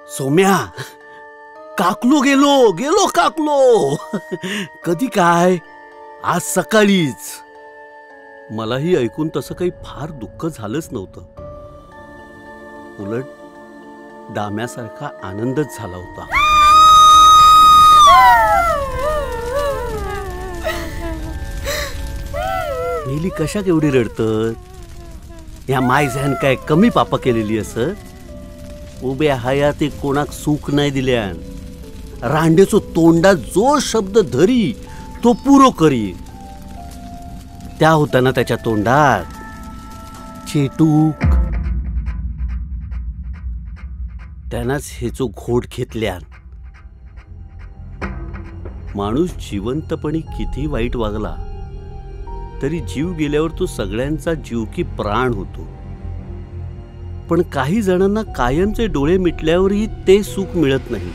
सोम्या, काकलो गेलो गेलो काकलो. कधी काय? आज सकाळीच. मलाही ऐकून तसं काही फार दुःख झालंच नव्हतं. उलट दाम्यासारखा आनंदच झाला होता. नेली कशाक एवढी रडतत? या मायझ्यान काय कमी पापा केलेली असत? उभ्या हयाती कोणाक सुख नाही दिल्यान. रांडेचो तोंडात जो शब्द धरी तो पुरो करी. त्या होता ना त्याच्या तोंडात चेटूक. त्यानंच हेचो घोट घेतल्यान. माणूस जिवंतपणी किती वाईट वागला तरी जीव गेल्यावर तो सगळ्यांचा जीव की प्राण होतो. पण काही जणांना कायमचे डोळे मिटल्यावरही ते सुख मिळत नाही.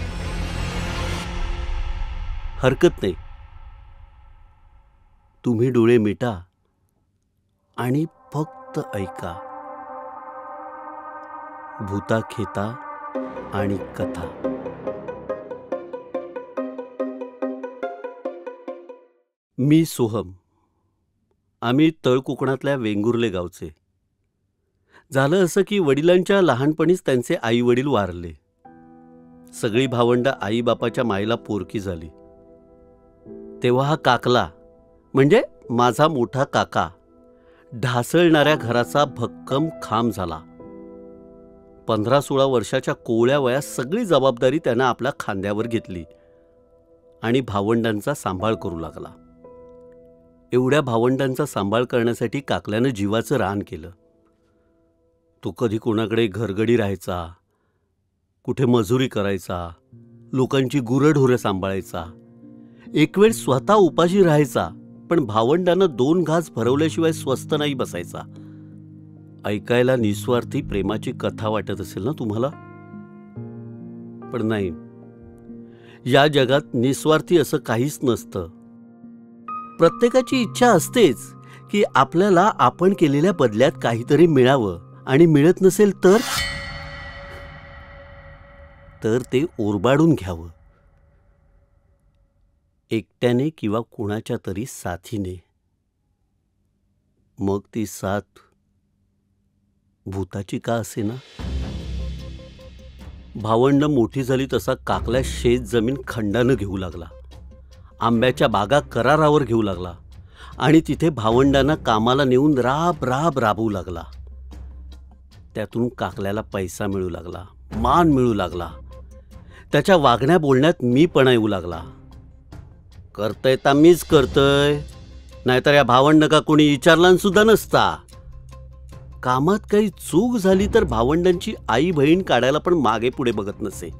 हरकत नाही, तुम्ही डोळे मिटा आणि फक्त ऐका. भूता खेता आणि कथा. मी सोहम. आम्ही तळकोकणातल्या वेंगुर्ले गावचे. झालं असं की वडिलांच्या लहानपणीच त्यांचे आई वडील वारले. सगळी भावंड आई बापाच्या मायला पोरकी झाली. तेव्हा हा काकला म्हणजे माझा मोठा काका ढासळणाऱ्या घराचा भक्कम खांब झाला. 15-16 वर्षाच्या कोवळ्या वयात सगळी जबाबदारी त्यानं आपल्या खांद्यावर घेतली आणि भावंडांचा सांभाळ करू लागला. एवढ्या भावंडांचा सांभाळ करण्यासाठी काकल्यानं जीवाचं रान केलं. तो कधी कोणाकडे घरगडी राहायचा, कुठे मजुरी करायचा, लोकांची गुरंढोरं सांभाळायचा. एक वेळ स्वतः उपाशी राहायचा, पण भावंडांना 2 घास भरवल्याशिवाय स्वस्थ नाही बसायचा. ऐकायला निस्वार्थी प्रेमाची कथा वाटत असेल ना तुम्हाला? पण नाही, या जगात निस्वार्थी असं काहीच नसतं. प्रत्येकाची इच्छा असतेच की आपल्याला आपण केलेल्या बदल्यात काहीतरी मिळावं, आणि मिळत नसेल तर ते ओरबाडून घ्यावं. एकट्याने किंवा कुणाच्या तरी साथीने. मग ती साथ भूताची का असेना. भावंड मोठी झाली तसा काकल्या शेत जमीन खंडानं घेऊ लागला. आंब्याच्या बागा करारावर घेऊ लागला आणि तिथे भावंडांना कामाला नेऊन राबवू लागला. त्यातून काकल्याला पैसा मिळू लागला, मान मिळू लागला. त्याच्या वागण्या बोलण्यात मीपणा येऊ लागला. करतय तर मीच करतय, नाहीतर या भावंड का कोणी विचारला सुद्धा नसता. कामात काही चूक झाली तर भावंडांची आई बहीण काढायला पण मागे पुढे बघत नसे.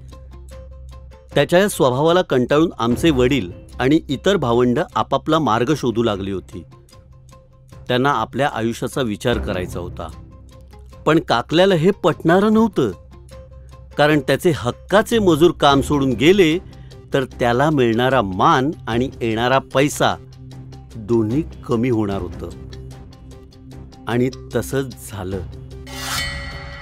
त्याच्या या स्वभावाला कंटाळून आमचे वडील आणि इतर भावंड आपापला मार्ग शोधू लागली होती. त्यांना आपल्या आयुष्याचा विचार करायचा होता. पण काकल्याला हे पटणारं नव्हतं, कारण त्याचे हक्काचे मजूर काम सोडून गेले तर त्याला मिळणारा मान आणि येणारा पैसा दोन्ही कमी होणार होतं. आणि तसंच झालं.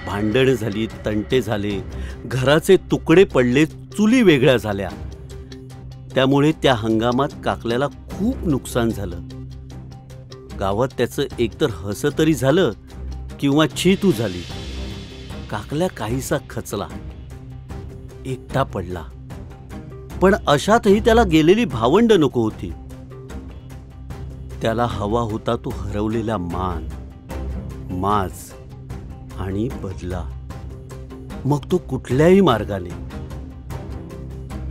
भांडण झाली, तंटे झाले, घराचे तुकडे पडले, चुली वेगळ्या झाल्या. त्यामुळे त्या हंगामात काकल्याला खूप नुकसान झालं. गावात त्याचं एकतर हसं तरी झालं किंवा चीतू झाली. काकल्या काहीसा खचला, एकटा पडला. पण अशातही त्याला गेलेली भावंड नको होती. त्याला हवा होता तो हरवलेला मान, माज आणि बदला. मग तो कुठल्याही मार्गाने.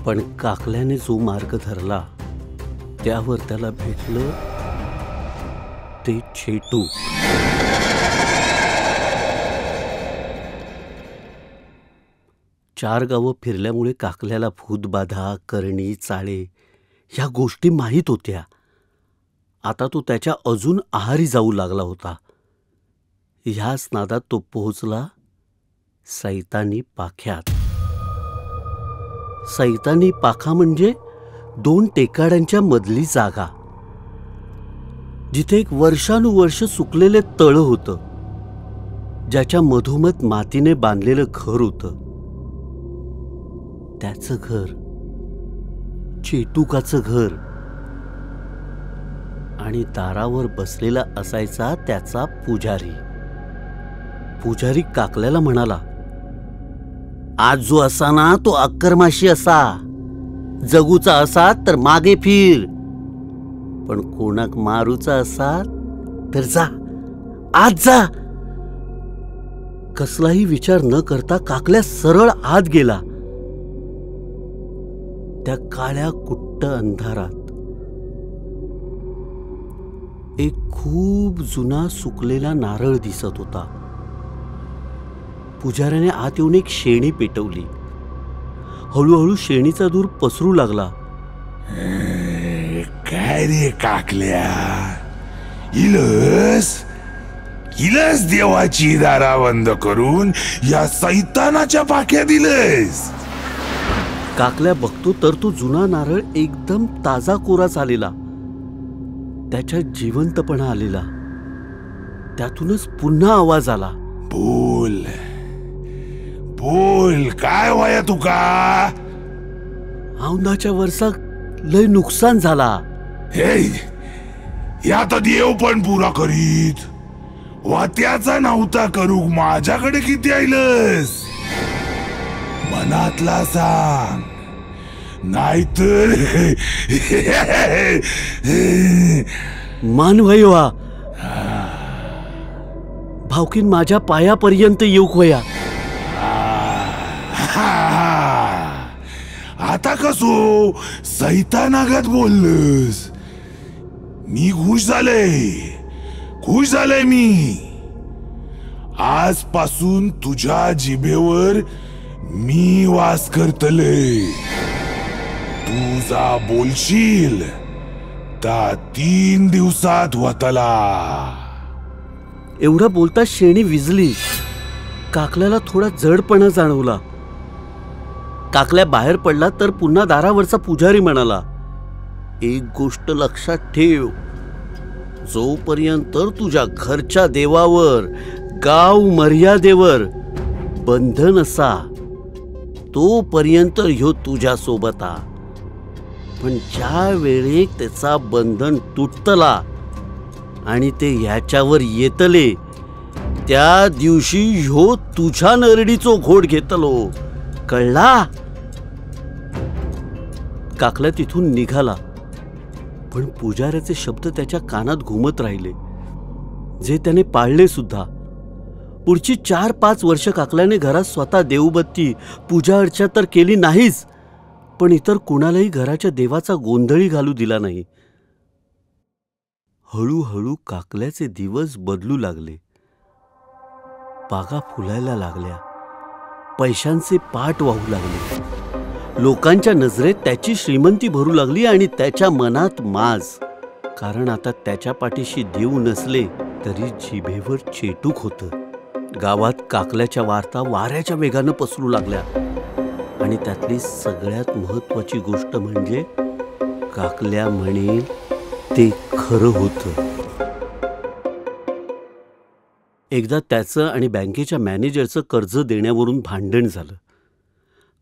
पण काकल्याने जो मार्ग धरला त्यावर त्याला भेटलं ते चेटू. चार गावं फिरल्यामुळे काकल्याला भूतबाधा, करणी, चाळे ह्या गोष्टी माहीत होत्या. आता तो त्याच्या अजून आहारी जाऊ लागला होता. ह्याच नादात तो पोहोचला सैतानी पाख्यात. सैतानी पाखा म्हणजे 2 टेकाड्यांच्या मधली जागा, जिथे एक वर्षानुवर्ष सुकलेले तळं होतं, ज्याच्या मधोमध मातीने बांधलेलं घर होतं. त्याचं घर, चेटुकाचं घर. आणि दारावर बसलेला असायचा त्याचा पुजारी. पुजारी काकल्याला म्हणाला, आज जो असा ना तो अक्करमाशी असा, जगूचा असा तर मागे फिर, पण कोणाक मारूचा असा तर जा, आज जा. कसलाही विचार न करता काकल्या सरळ आत गेला. त्या काळ्या कुट्ट अंधारात एक खूप जुना सुकलेला नारळ दिसत होता. पुजाऱ्याने आत येऊन एक शेणी पेटवली. हळूहळू शेणीचा धूर पसरू लागला. काय रे काकल्या, इलस इलस देवाची दारा बंद करून या सैतानाच्या पाक्या दिलस. काकल्या बघतो तर तो जुना नारळ एकदम ताजा कोरा झालेला. त्याच्यात जिवंतपणा आलेला. त्यातूनच पुन्हा आवाज आला, बोल बोल, काय व्हाया तुका? औंधाच्या वर्षात लय नुकसान झाला. हे आता देव पण पुरा करीत, वात्याचा नव्हता करू माझ्याकडे किती आयलस? मनातला सांग, नाहीतर मान वयवा भावकीन माझ्या पायापर्यंत येऊक वया. आता कसो सैतानागत बोललस? मी खुश झाले मी. आजपासून तुझ्या जिभेवर मी वास करतले. तू जा बोलशील ता 3 दिवसात वतला. एवढा बोलता शेणी विजली. काकल्याला थोडा जडपणा जाणवला. काकल्या बाहेर पडला तर पुन्हा दारावरचा पुजारी म्हणाला, एक गोष्ट लक्षात ठेव, जोपर्यंत तुझ्या घरच्या देवावर, गाव मर्यादेवर बंधन असा तोपर्यंत ह्यो तुझ्या सोबत आ. पण ज्या वेळी त्याचा बंधन तुटतला आणि ते ह्याच्यावर येतले, त्या दिवशी ह्यो तुझ्या नरडीचो घोट घेतलो, कळला? काकल्या तिथून निघाला. पण पुजाऱ्याचे शब्द त्याच्या कानात घुमत राहिले, जे त्याने पाळले सुद्धा. पुढची 4-5 वर्ष काकल्याने घरात स्वतः देवबत्ती, पूजा अर्चा तर केली नाहीच, पण इतर कुणालाही घराच्या देवाचा गोंधळी घालू दिला नाही. हळूहळू काकल्याचे दिवस बदलू लागले. बागा फुलायला लागल्या. पैशांचे पाट वाहू लागले. लोकांच्या नजरेत त्याची श्रीमंती भरू लागली आणि त्याच्या मनात माज. कारण आता त्याच्या पाठीशी देव नसले तरी जिभेवर चेटूक होतं. गावात काकल्याच्या वार्ता वाऱ्याच्या वेगानं पसरू लागल्या. आणि त्यातली सगळ्यात महत्वाची गोष्ट म्हणजे काकल्या म्हणेल ते खरं होतं. एकदा त्याचं आणि बँकेच्या मॅनेजरचं कर्ज देण्यावरून भांडण झालं.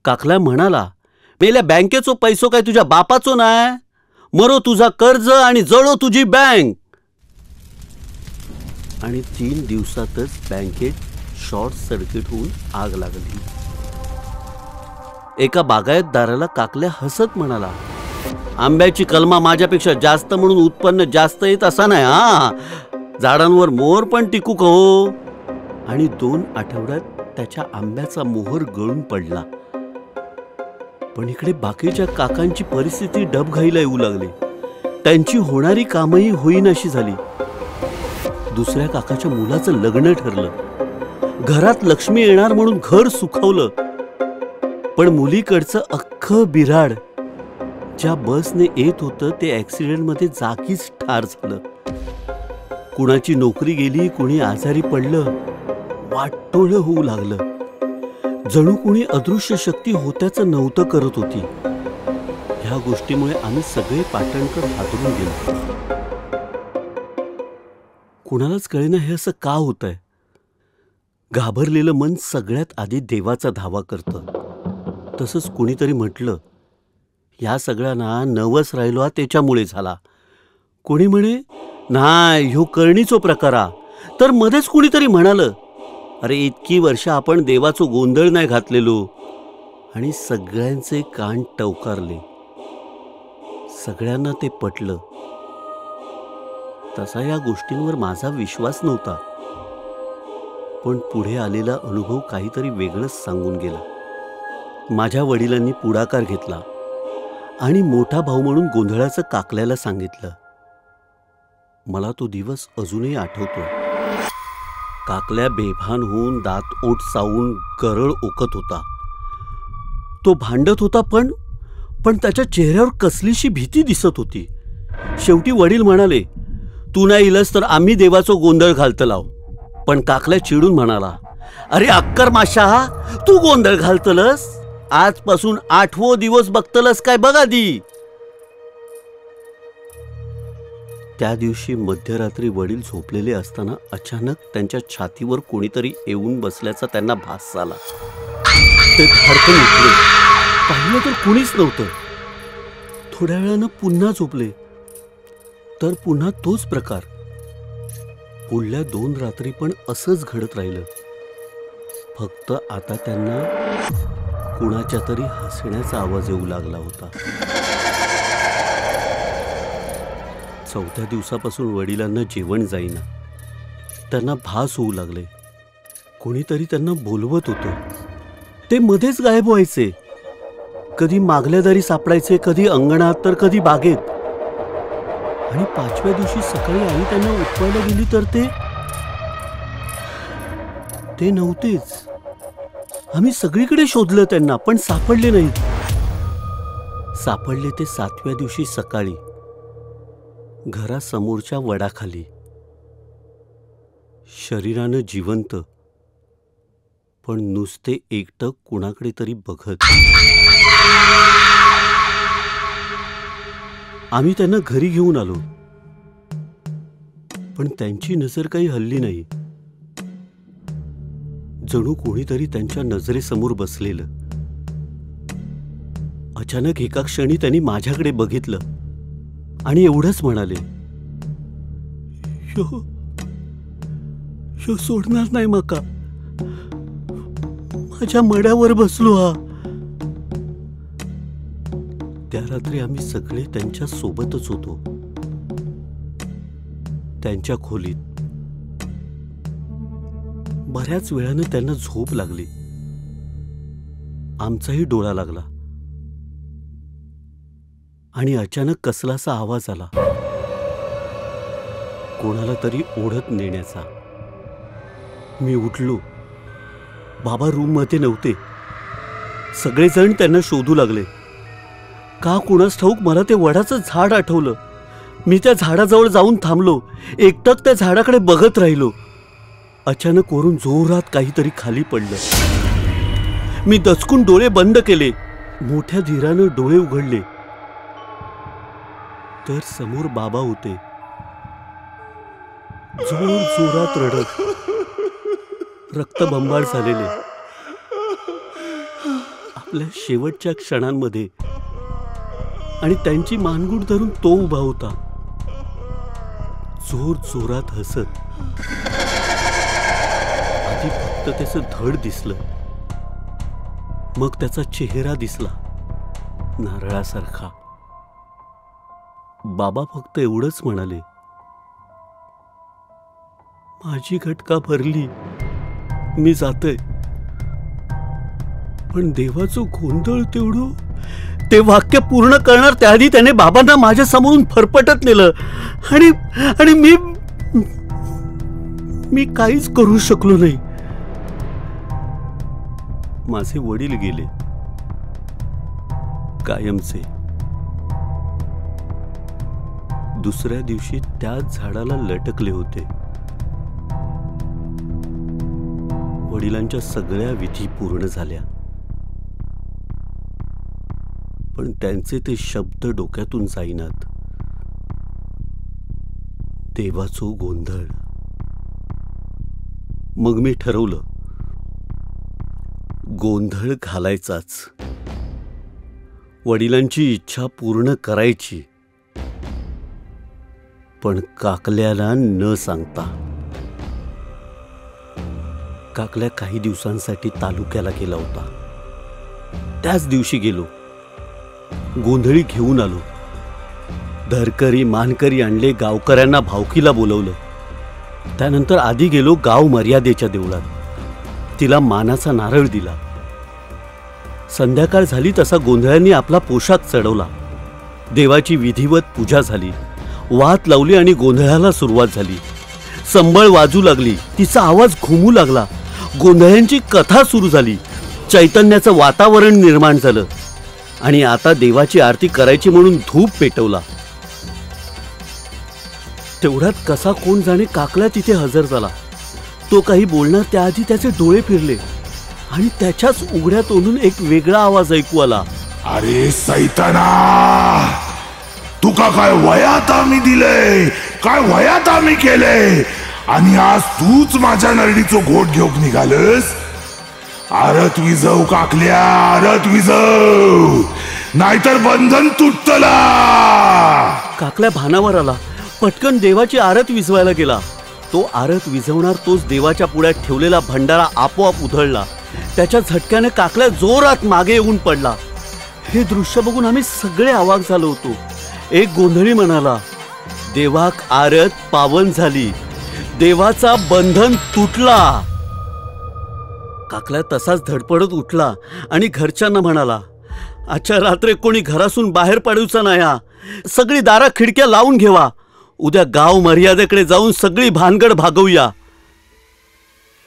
काकल्या म्हणाला, मेल्या बँकेचो पैसो काय तुझ्या बापाचो नाय? मरो तुझा कर्ज आणि जळो तुझी बँक. आणि 3 दिवसातच बँकेत शॉर्ट सर्किट होऊन आग लागली. एका बागायतदाराला काकल्या हसत म्हणाला, आंब्याची कलमा माझ्यापेक्षा जास्त म्हणून उत्पन्न जास्त येत असा नाही. झाडांवर मोर पण टिकू हो. आणि 2 आठवड्यात त्याच्या आंब्याचा मोहर गळून पडला. पण इकडे बाकीच्या काकांची परिस्थिती डबघाईला येऊ लागली. त्यांची होणारी कामही होईनाशी झाली. दुसऱ्या काकाच्या मुलाचं लग्न ठरलं. घरात लक्ष्मी येणार म्हणून घर सुखवलं. पण मुलीकडचं अख्खं बिराड ज्या बसने येत होतं ते ॲक्सिडेंटमध्ये जागीच ठार झालं. कुणाची नोकरी गेली, कुणी आजारी पडलं. वाटोळं होऊ लागलं. जणू कुणी अदृश्य शक्ती होत्याचं नव्हतं करत होती. ह्या गोष्टीमुळे आम्ही सगळे पाटणकर हादरून गेलो. कुणालाच कळेना हे असं का होतंय. घाबरलेलं मन सगळ्यात आधी देवाचा धावा करतं. तसंच कुणीतरी म्हटलं, ह्या सगळ्यांना नवस राहिलो हा त्याच्यामुळे झाला. कोणी म्हणे, नाही ह्यो करणीचो प्रकार हा. तर मध्येच कुणीतरी म्हणालं, अरे इतकी वर्ष आपण देवाचो गोंधळ नाही घातलेलो. आणि सगळ्यांचे कान टवकारले. सगळ्यांना ते पटलं. तसा या गोष्टींवर माझा विश्वास नव्हता, पण पुढे आलेला अनुभव काहीतरी वेगळंच सांगून गेला. माझ्या वडिलांनी पुढाकार घेतला आणि मोठा भाऊ म्हणून गोंधळाचं काकल्याला सांगितलं. मला तो दिवस अजूनही आठवतोय. काकल्या बेभान होऊन दात ओठ चावून गरळ ओकत होता. तो भांडत होता, पण त्याच्या चेहऱ्यावर कसलीशी भीती दिसत होती. शेवटी वडील म्हणाले, तू नाही इलस तर आम्ही देवाचो गोंधळ घालतलाव. पण काकल्या चिडून म्हणाला, अरे अक्कर माशा, तू गोंधळ घालतलस? आजपासून 8वो दिवस बघतलस काय बघ आधी. त्या दिवशी मध्यरात्री वडील झोपलेले असताना अचानक त्यांच्या छातीवर कोणीतरी येऊन बसल्याचा त्यांना भास झाला. ते धडकन उठले. पाहिलं तर कुणीच नव्हतं. थोड्या वेळानं पुन्हा झोपले तर पुन्हा तोच प्रकार. पुढल्या 2 रात्री पण असंच घडत राहिलं. फक्त आता त्यांना कुणाच्या तरी हसण्याचा आवाज येऊ लागला होता. 4थ्या दिवसापासून वडिलांना जेवण जाईना. त्यांना भास होऊ लागले. कोणीतरी त्यांना बोलवत होतं. ते मध्येच गायब व्हायचे. कधी मागल्या दारी सापडायचे, कधी अंगणात तर कधी बागेत. आणि 5व्या दिवशी सकाळी आई त्यांना उठवायला गेली तर ते नव्हतेच. आम्ही सगळीकडे शोधलं त्यांना, पण सापडले नाहीत. सापडले ते 7व्या दिवशी सकाळी घरासमोरच्या वडाखाली. शरीरानं जिवंत, पण नुसते एकटक कुणाकडे तरी बघत. आम्ही त्यांना घरी घेऊन आलो, पण त्यांची नजर काही हलली नाही. जणू कोणीतरी त्यांच्या नजरेसमोर बसलेलं. अचानक एका क्षणी त्यांनी माझ्याकडे बघितलं आणि एवढंच म्हणाले, ह्यो सोडणार नाही माका. माझ्या मड्यावर बसलो हा. त्या रात्री आम्ही सगळे त्यांच्या सोबतच होतो. त्यांच्या खोलीत. बऱ्याच वेळानं त्यांना झोप लागली. आमचाही डोळा लागला आणि अचानक कसलासा आवाज आला. कोणाला तरी ओढत नेण्याचा. मी उठलो. बाबा रूममध्ये नव्हते. सगळेजण त्यांना शोधू लागले. का कुणास ठाऊक मला ते वडाचं झाड आठवलं. मी त्या झाडाजवळ जाऊन थांबलो. एकटक त्या झाडाकडे बघत राहिलो. अचानक वरून जोरात काहीतरी खाली पडलं. मी दचकून डोळे बंद केले. मोठ्या धीरानं डोळे उघडले तर समोर बाबा होते, जोर जोरात रडत, रक्तबंबाळ झालेले. आपल्या शेवटच्या क्षणांमध्ये. आणि त्यांची मानगूट धरून तो उभा होता, जोर जोरात हसत. आधी फक्त त्याचं धड दिसलं, मग त्याचा चेहरा दिसला नारळासारखा. बाबा फक्त एवढंच म्हणाले, माझी घटका भरली, मी जातोय. पण देवाचं गोंधळ तेवढं. ते वाक्य पूर्ण करणार त्याआधी त्याने बाबांना माझ्या समोरून फरफटत नेलं. आणि मी काहीच करू शकलो नाही. माझे वडील गेले कायमचे. दुसऱ्या दिवशी त्याच झाडाला लटकले होते. वडिलांच्या सगळ्या विधी पूर्ण झाल्या, पण त्यांचे ते शब्द डोक्यातून जाईनात. देवाचो गोंधळ. मग मी ठरवलं, गोंधळ घालायचाच. वडिलांची इच्छा पूर्ण करायची, पण काकल्याला न सांगता. काकल्या काही दिवसांसाठी तालुक्याला गेला होता. त्याच दिवशी गेलो. गोंधळी घेऊन आलो. धरकरी मानकरी आणले. गावकऱ्यांना भावकीला बोलवलं. त्यानंतर आधी गेलो गाव मर्यादेच्या देवळात. तिला मानाचा नारळ दिला. संध्याकाळ झाली तसा गोंधळ्यांनी आपला पोशाख चढवला. देवाची विधिवत पूजा झाली. वात लावली आणि गोंधळाला सुरुवात झाली. संबळ वाजू लागली. तिचा आवाज घुमू लागला. गोंधळ्यांची कथा सुरू झाली. चैतन्याचं वातावरण निर्माण झालं आणि आता देवाची आरती करायची म्हणून धूप पेटवला. तेवढ्यात कसा कोण जाणे काकल्या तिथे हजर झाला. तो काही बोलणार त्याआधी त्याचे डोळे फिरले आणि त्याच्याच उघड्या तोंडून एक वेगळा आवाज ऐकू आला. अरे सैताना, तुका काय वयात आम्ही दिलंय, काय वयात आम्ही केलंय, आणि आज तूच माझ्या नरडीचं घोट घेऊन निघालस. आरत विजव काकल्या, आरत विजव, नाहीतर बंधन तुटतला. काकल्या भानावर आला. पटकन देवाची आरत विझवायला गेला. तो आरत विझवणार तोच देवाच्या पुढ्यात ठेवलेला भंडारा आपोआप उधळला. त्याच्या झटक्याने काकल्या जोरात मागे येऊन पडला. हे दृश्य बघून आम्ही सगळे अवाक झालो होतो. एक गोंधळी म्हणाला, देवाक आरत पावन झाली, देवाचा बंधन तुटला. काकल्या तसाच धडपडत उठला आणि घरच्यांना म्हणाला, आजच्या रात्री कोणी घरातून बाहेर पडायचं नाही. सगळी दारा खिडक्या लावून घेवा. उद्या गाव मर्यादेकडे जाऊन सगळी भानगड भागवूया.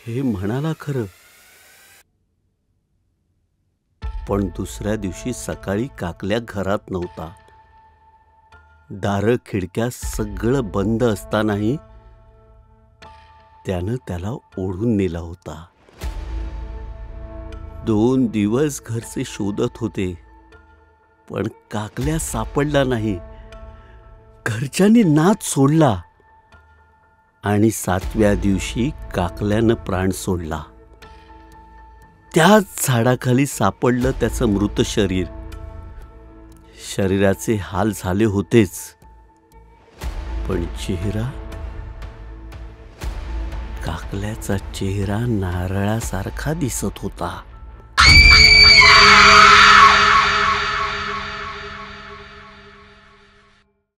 हे म्हणाला खरं, पण दुसऱ्या दिवशी सकाळी काकल्या घरात नव्हता. दारं खिडक्या सगळं बंद असतानाही त्यानं त्याला ओढून नेला होता. 2 दिवस घरचे शोधत होते, पण काकल्या सापडला नाही. घरच्यांनी नाद सोडला आणि 7व्या दिवशी काकल्यानं प्राण सोडला. त्याच झाडाखाली सापडलं त्याचं मृत शरीर. शरीराचे हाल झाले होतेच, पण चेहरा, काकल्याचा चेहरा नारळासारखा दिसत होता.